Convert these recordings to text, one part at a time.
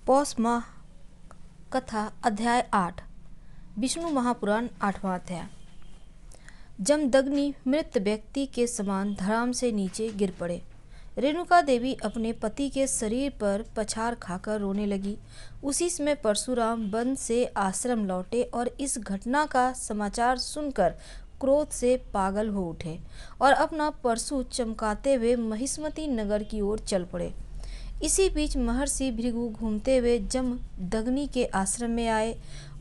पौष माह कथा अध्याय 8 विष्णु महापुराण 8वां अध्याय। जमदग्नि मृत व्यक्ति के समान धड़ाम से नीचे गिर पड़े। रेणुका देवी अपने पति के शरीर पर पछाड़ खाकर रोने लगी। उसी समय परशुराम वन से आश्रम लौटे और इस घटना का समाचार सुनकर क्रोध से पागल हो उठे और अपना परशु चमकाते हुए महिष्मती नगर की ओर चल पड़े। इसी बीच महर्षि भृगु घूमते हुए जमदग्नि के आश्रम में आए।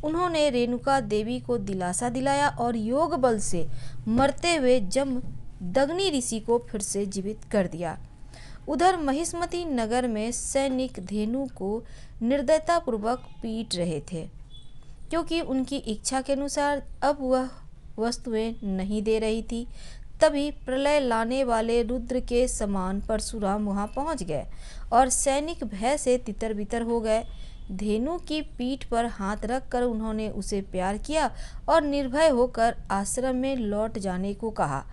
उन्होंने रेणुका देवी को दिलासा दिलाया और योग बल से मरते हुए जमदग्नि ऋषि को फिर से जीवित कर दिया। उधर महिष्मती नगर में सैनिक धेनु को निर्दयतापूर्वक पीट रहे थे, क्योंकि उनकी इच्छा के अनुसार अब वह वस्तुएं नहीं दे रही थी। तभी प्रलय लाने वाले रुद्र के समान परशुराम वहां पहुंच गए और सैनिक भय से तितर बितर हो गए। धेनु की पीठ पर हाथ रखकर उन्होंने उसे प्यार किया और निर्भय होकर आश्रम में लौट जाने को कहा।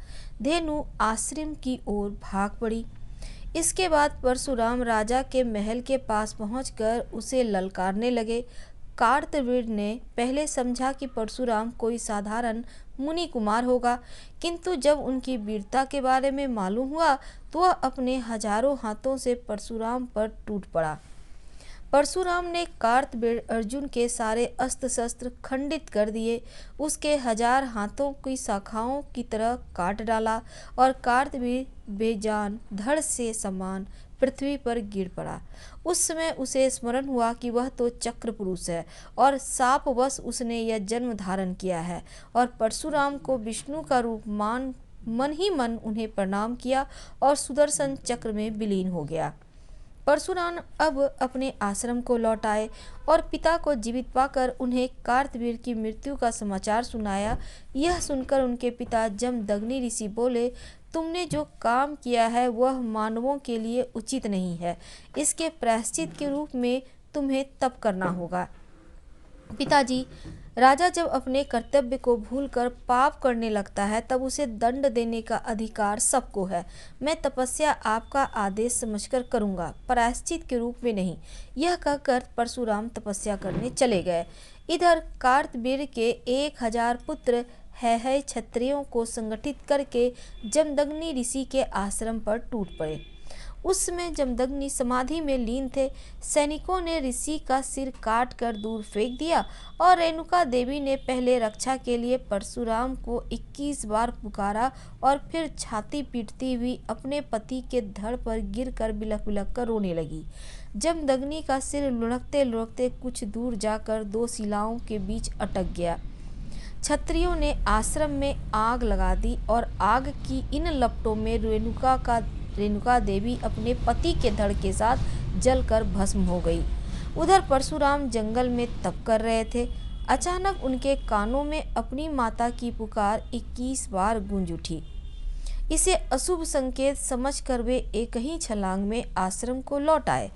धेनु आश्रम की ओर भाग पड़ी। इसके बाद परशुराम राजा के महल के पास पहुंचकर उसे ललकारने लगे। कार्तवीर्य ने पहले समझा कि परशुराम कोई साधारण मुनि कुमार होगा, किंतु जब उनकी वीरता के बारे में मालूम हुआ तो वह अपने हजारों हाथों से परशुराम पर टूट पड़ा। परशुराम ने कार्तवीर्य अर्जुन के सारे अस्त्र शस्त्र खंडित कर दिए, उसके 1000 हाथों की शाखाओं की तरह काट डाला और कार्तवीर्य बेजान धड़ से समान पृथ्वी पर गिर पड़ा। उस समय उसे स्मरण हुआ कि वह तो चक्र पुरुष है और शापवश उसने यह जन्म धारण किया है, और परशुराम को विष्णु का रूप मन ही मन उन्हें प्रणाम किया और सुदर्शन चक्र में विलीन हो गया। परशुराम अब अपने आश्रम को लौट आए और पिता को जीवित पाकर उन्हें कार्तवीर्य की मृत्यु का समाचार सुनाया। यह सुनकर उनके पिता जमदग्नि ऋषि बोले, तुमने जो काम किया है वह मानवों के लिए उचित नहीं है। इसके प्रायश्चित के रूप में तुम्हें तप करना होगा। पिताजी, राजा जब अपने कर्तव्य को भूलकर पाप करने लगता है तब उसे दंड देने का अधिकार सबको है। मैं तपस्या आपका आदेश समझकर करूंगा, प्रायश्चित के रूप में नहीं। यह कहकर परशुराम तपस्या करने चले गए। इधर कार्तवीर्य के 1000 पुत्र है क्षत्रियों को संगठित करके जमदग्नि ऋषि के आश्रम पर टूट पड़े। उस समय जमदग्नि समाधि में लीन थे। सैनिकों ने ऋषि का सिर काट कर दूर फेंक दिया और रेणुका देवी ने पहले रक्षा के लिए परशुराम को 21 बार पुकारा और फिर छाती पीटती हुई अपने पति के धड़ पर गिरकर बिलख बिलख कर रोने लगी। जमदग्नि का सिर लुढ़कते लुढ़कते कुछ दूर जाकर 2 शिलाओं के बीच अटक गया। क्षत्रियों ने आश्रम में आग लगा दी और आग की इन लपटों में रेणुका देवी अपने पति के धड़ के साथ जलकर भस्म हो गई। उधर परशुराम जंगल में तप कर रहे थे। अचानक उनके कानों में अपनी माता की पुकार 21 बार गूंज उठी। इसे अशुभ संकेत समझकर वे एक ही छलांग में आश्रम को लौट आए।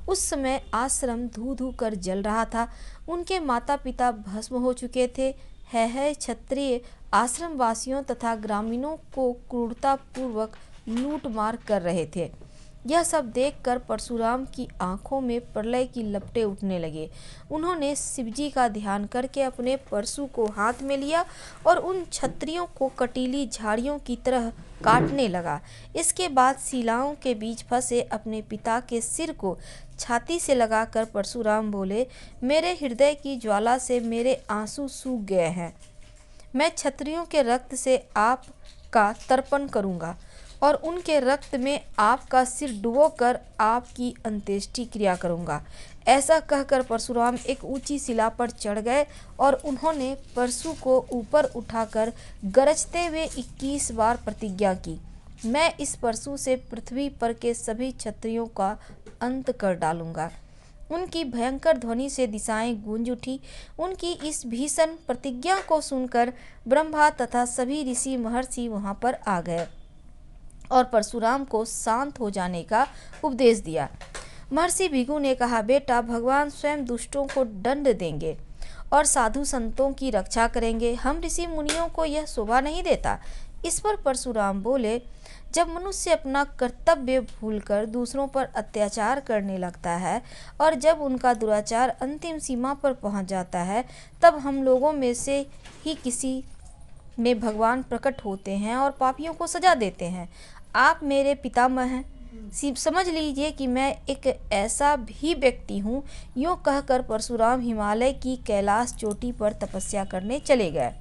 उस समय आश्रम धू धू कर जल रहा था। उनके माता पिता भस्म हो चुके थे। है क्षत्रिय आश्रम वासियों तथा ग्रामीणों को क्रूरता पूर्वक लूट मार कर रहे थे। यह सब देखकर परशुराम की आंखों में प्रलय की लपटें उठने लगे। उन्होंने शिवजी का ध्यान करके अपने परशु को हाथ में लिया और उन क्षत्रियों को कटीली झाड़ियों की तरह काटने लगा। इसके बाद शिलाओं के बीच फंसे अपने पिता के सिर को छाती से लगाकर परशुराम बोले, मेरे हृदय की ज्वाला से मेरे आंसू सूख गए हैं। मैं क्षत्रियों के रक्त से आपका तर्पण करूंगा और उनके रक्त में आपका सिर डुबोकर आपकी अंत्येष्टि क्रिया करूंगा। ऐसा कहकर परशुराम एक ऊंची शिला पर चढ़ गए और उन्होंने परशु को ऊपर उठाकर गरजते हुए 21 बार प्रतिज्ञा की, मैं इस परशु से पृथ्वी पर के सभी क्षत्रियों का अंत कर डालूंगा। उनकी भयंकर ध्वनि से दिशाएं गूंज उठी। उनकी इस भीषण प्रतिज्ञा को सुनकर ब्रह्मा तथा सभी ऋषि महर्षि वहां पर आ गए और परशुराम को शांत हो जाने का उपदेश दिया। महर्षि भृगु ने कहा, बेटा, भगवान स्वयं दुष्टों को दंड देंगे और साधु संतों की रक्षा करेंगे। हम ऋषि मुनियों को यह शोभा नहीं देता। इस पर परशुराम बोले, जब मनुष्य अपना कर्तव्य भूलकर दूसरों पर अत्याचार करने लगता है और जब उनका दुराचार अंतिम सीमा पर पहुंच जाता है, तब हम लोगों में से ही किसी में भगवान प्रकट होते हैं और पापियों को सजा देते हैं। आप मेरे पितामह हैं, समझ लीजिए कि मैं एक ऐसा भी व्यक्ति हूँ। यूँ कहकर परशुराम हिमालय की कैलाश चोटी पर तपस्या करने चले गए।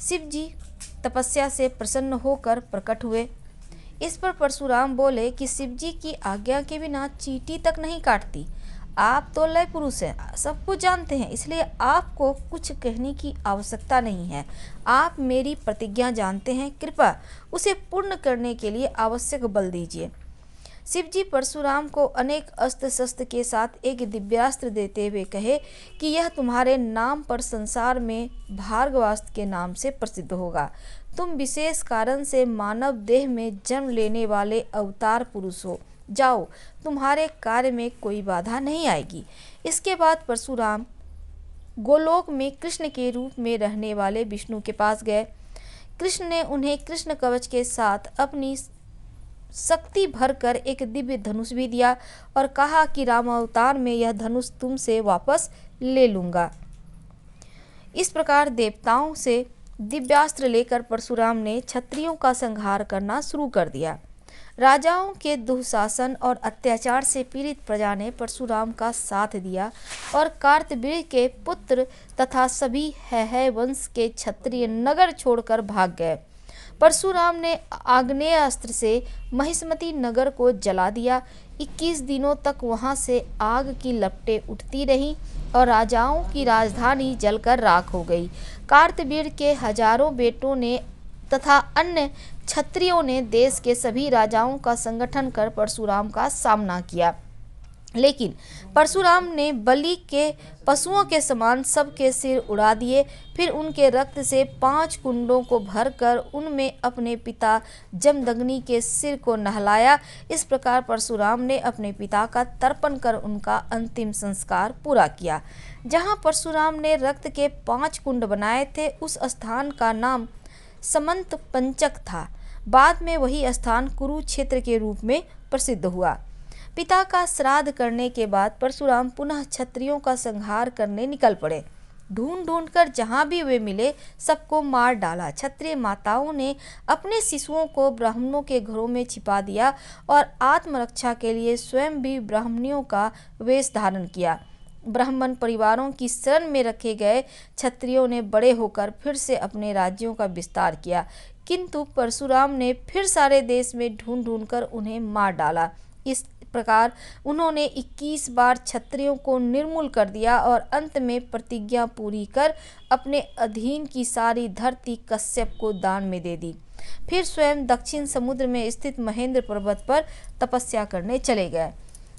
शिव जी तपस्या से प्रसन्न होकर प्रकट हुए। इस पर परशुराम बोले कि शिव जी की आज्ञा के बिना चींटी तक नहीं काटती। आप तो लय पुरुष हैं, सब कुछ जानते हैं, इसलिए आपको कुछ कहने की आवश्यकता नहीं है। आप मेरी प्रतिज्ञा जानते हैं, कृपया उसे पूर्ण करने के लिए आवश्यक बल दीजिए। शिव जी परशुराम को अनेक अस्त्र शस्त्र के साथ एक दिव्यास्त्र देते हुए कहे कि यह तुम्हारे नाम पर संसार में भार्गवास्त्र के नाम से प्रसिद्ध होगा। तुम विशेष कारण से मानव देह में जन्म लेने वाले अवतार पुरुष हो। जाओ, तुम्हारे कार्य में कोई बाधा नहीं आएगी। इसके बाद परशुराम गोलोक में कृष्ण के रूप में रहने वाले विष्णु के पास गए। कृष्ण ने उन्हें कृष्ण कवच के साथ अपनी शक्ति भरकर एक दिव्य धनुष भी दिया और कहा कि राम अवतार में यह धनुष तुमसे वापस ले लूँगा। इस प्रकार देवताओं से दिव्यास्त्र लेकर परशुराम ने क्षत्रियों का संहार करना शुरू कर दिया। राजाओं के दुशासन और अत्याचार से पीड़ित प्रजा ने परशुराम का साथ दिया और कार्तवीर्य के पुत्र तथा सभी हैहय वंश के क्षत्रिय नगर छोड़कर भाग गए। परशुराम ने आग्नेय अस्त्र से महिष्मती नगर को जला दिया। 21 दिनों तक वहां से आग की लपटें उठती रहीं और राजाओं की राजधानी जलकर राख हो गई। कार्तवीर्य के हजारों बेटों ने तथा अन्य क्षत्रियों ने देश के सभी राजाओं का संगठन कर परशुराम का सामना किया, लेकिन परशुराम ने बलि के पशुओं के समान सबके सिर उड़ा दिए। फिर उनके रक्त से 5 कुंडों को भरकर उनमें अपने पिता जमदग्नि के सिर को नहलाया। इस प्रकार परशुराम ने अपने पिता का तर्पण कर उनका अंतिम संस्कार पूरा किया। जहाँ परशुराम ने रक्त के 5 कुंड बनाए थे, उस स्थान का नाम समंत पंचक था। बाद में वही स्थान कुरुक्षेत्र के रूप में प्रसिद्ध हुआ। पिता का श्राद्ध करने के बाद परशुराम पुनः क्षत्रियों का संहार करने निकल पड़े। ढूंढ कर जहां भी वे मिले सबको मार डाला। क्षत्रिय माताओं ने अपने शिशुओं को ब्राह्मणों के घरों में छिपा दिया और आत्मरक्षा के लिए स्वयं भी ब्राह्मणियों का वेश धारण किया। ब्राह्मण परिवारों की शरण में रखे गए क्षत्रियों ने बड़े होकर फिर से अपने राज्यों का विस्तार किया, किंतु परशुराम ने फिर सारे देश में ढूंढ कर उन्हें मार डाला। इस प्रकार उन्होंने 21 बार क्षत्रियों को निर्मूल कर दिया और अंत में प्रतिज्ञा पूरी कर अपने अधीन की सारी धरती कश्यप को दान में दे दी। फिर स्वयं दक्षिण समुद्र में स्थित महेंद्र पर्वत पर तपस्या करने चले गए।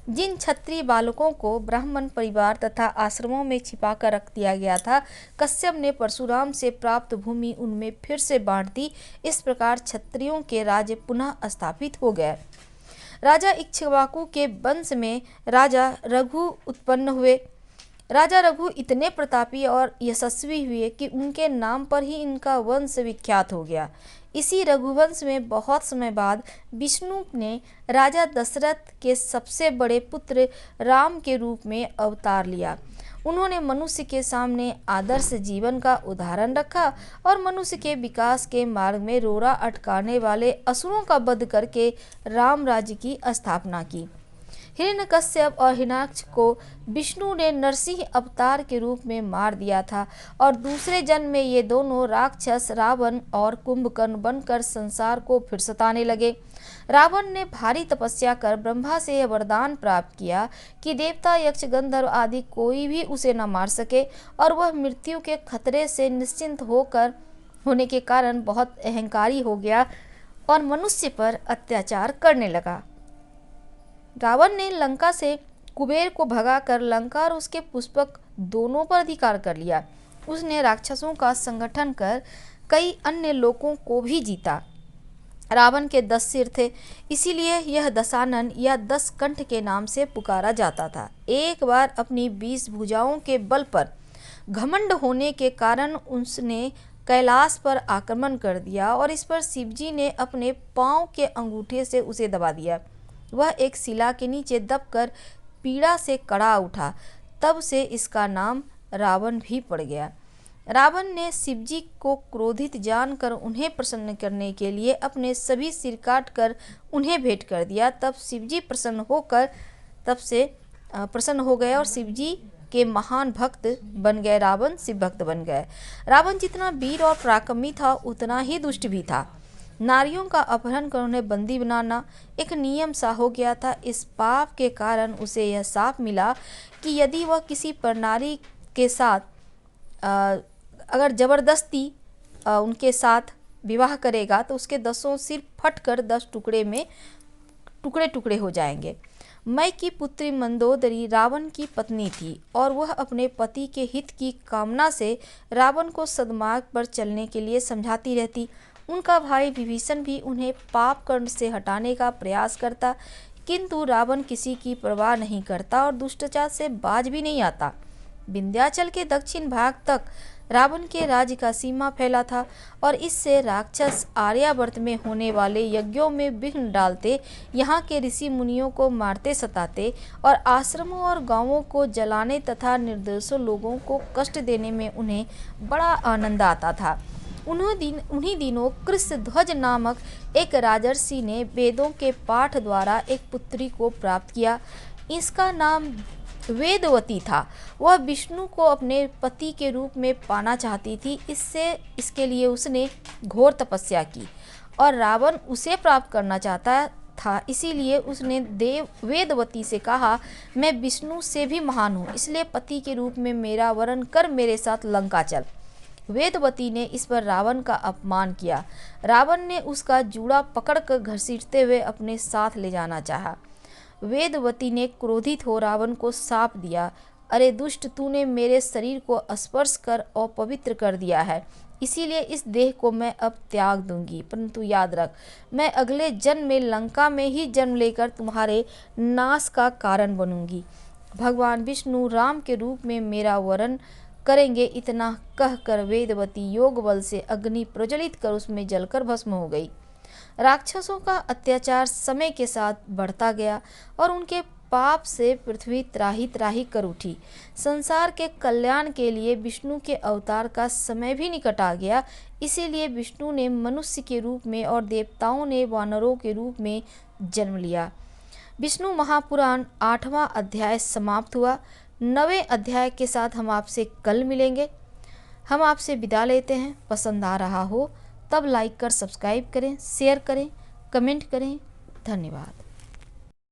जिन क्षत्रिय बालकों को ब्राह्मण परिवार तथा आश्रमों में छिपा कर रख दिया गया था, कश्यप ने परशुराम से प्राप्त भूमि उनमें फिर से बांट दी। इस प्रकार क्षत्रियों के राज्य पुनः स्थापित हो गए। राजा इक्ष्वाकु के वंश में राजा रघु उत्पन्न हुए। राजा रघु इतने प्रतापी और यशस्वी हुए कि उनके नाम पर ही इनका वंश विख्यात हो गया। इसी रघुवंश में बहुत समय बाद विष्णु ने राजा दशरथ के सबसे बड़े पुत्र राम के रूप में अवतार लिया। उन्होंने मनुष्य के सामने आदर्श जीवन का उदाहरण रखा और मनुष्य के विकास के मार्ग में रोड़ा अटकाने वाले असुरों का वध करके राम राज्य की स्थापना की। हिरण्यकश्यप और हिरण्याक्ष को विष्णु ने नरसिंह अवतार के रूप में मार दिया था और दूसरे जन्म में ये दोनों राक्षस रावण और कुंभकर्ण बनकर संसार को फिर सताने लगे। रावण ने भारी तपस्या कर ब्रह्मा से यह वरदान प्राप्त किया कि देवता यक्ष गंधर्व आदि कोई भी उसे न मार सके और वह मृत्यु के खतरे से निश्चिंत होने के कारण बहुत अहंकारी हो गया और मनुष्य पर अत्याचार करने लगा। रावण ने लंका से कुबेर को भगाकर लंका और उसके पुष्पक दोनों पर अधिकार कर लिया। उसने राक्षसों का संगठन कर कई अन्य लोगों को भी जीता। रावण के 10 सिर थे, इसीलिए यह दशानन या 10 कंठ के नाम से पुकारा जाता था। एक बार अपनी 20 भुजाओं के बल पर घमंड होने के कारण उसने कैलाश पर आक्रमण कर दिया और इस पर शिवजी ने अपने पांव के अंगूठे से उसे दबा दिया। वह एक शिला के नीचे दबकर पीड़ा से कड़ा उठा। तब से इसका नाम रावण भी पड़ गया। रावण ने शिवजी को क्रोधित जानकर उन्हें प्रसन्न करने के लिए अपने सभी सिर काट कर उन्हें भेंट कर दिया। तब शिवजी प्रसन्न हो गए और शिवजी के महान भक्त बन गए। रावण शिव भक्त बन गए। रावण जितना वीर और पराक्रमी था उतना ही दुष्ट भी था। नारियों का अपहरण कर उन्हें बंदी बनाना एक नियम सा हो गया था। इस पाप के कारण उसे यह शाप मिला कि यदि वह किसी पर नारी के साथ अगर जबरदस्ती उनके साथ विवाह करेगा तो उसके 10 सिर फटकर 10 टुकड़े हो जाएंगे। मई की पुत्री मंदोदरी रावण की पत्नी थी और वह अपने पति के हित की कामना से रावण को सद्मार्ग पर चलने के लिए समझाती रहती। उनका भाई विभीषण भी उन्हें पाप कर्म से हटाने का प्रयास करता, किंतु रावण किसी की परवाह नहीं करता और दुष्टाचार से बाज भी नहीं आता। विंध्याचल के दक्षिण भाग तक रावण के राज्य का सीमा फैला था और इससे राक्षस आर्यावर्त में होने वाले यज्ञों में विघ्न डालते, यहाँ के ऋषि मुनियों को मारते सताते और आश्रमों और गांवों को जलाने तथा निर्दोषों लोगों को कष्ट देने में उन्हें बड़ा आनंद आता था। उन्हीं दिनों कृष्णध्वज नामक एक राजर्षि ने वेदों के पाठ द्वारा एक पुत्री को प्राप्त किया। इसका नाम वेदवती था। वह विष्णु को अपने पति के रूप में पाना चाहती थी। इसके लिए उसने घोर तपस्या की और रावण उसे प्राप्त करना चाहता था। इसीलिए उसने वेदवती से कहा, मैं विष्णु से भी महान हूँ, इसलिए पति के रूप में मेरा वरण कर मेरे साथ लंका चल। वेदवती ने इस पर रावण का अपमान किया। रावण ने उसका जूड़ा पकड़कर घसीटते हुए अपने साथ ले जाना चाहा। वेदवती ने क्रोधित हो रावण को शाप दिया, अरे दुष्ट, तूने मेरे शरीर को स्पर्श कर अपवित्र कर दिया है, इसीलिए इस देह को मैं अब त्याग दूंगी। परंतु याद रख, मैं अगले जन्म में लंका में ही जन्म लेकर तुम्हारे नाश का कारण बनूंगी। भगवान विष्णु राम के रूप में मेरा वरण करेंगे। इतना कहकर वेदवती योग बल से अग्नि प्रज्वलित कर उसमें जलकर भस्म हो गई। राक्षसों का अत्याचार समय के साथ बढ़ता गया और उनके पाप से पृथ्वी त्राही त्राही कर उठी। संसार के कल्याण के लिए विष्णु के अवतार का समय भी निकट आ गया। इसीलिए विष्णु ने मनुष्य के रूप में और देवताओं ने वानरों के रूप में जन्म लिया। विष्णु महापुराण 8वां अध्याय समाप्त हुआ। 9वें अध्याय के साथ हम आपसे कल मिलेंगे। हम आपसे विदा लेते हैं। पसंद आ रहा हो तब लाइक कर सब्सक्राइब करें, शेयर करें, कमेंट करें। धन्यवाद।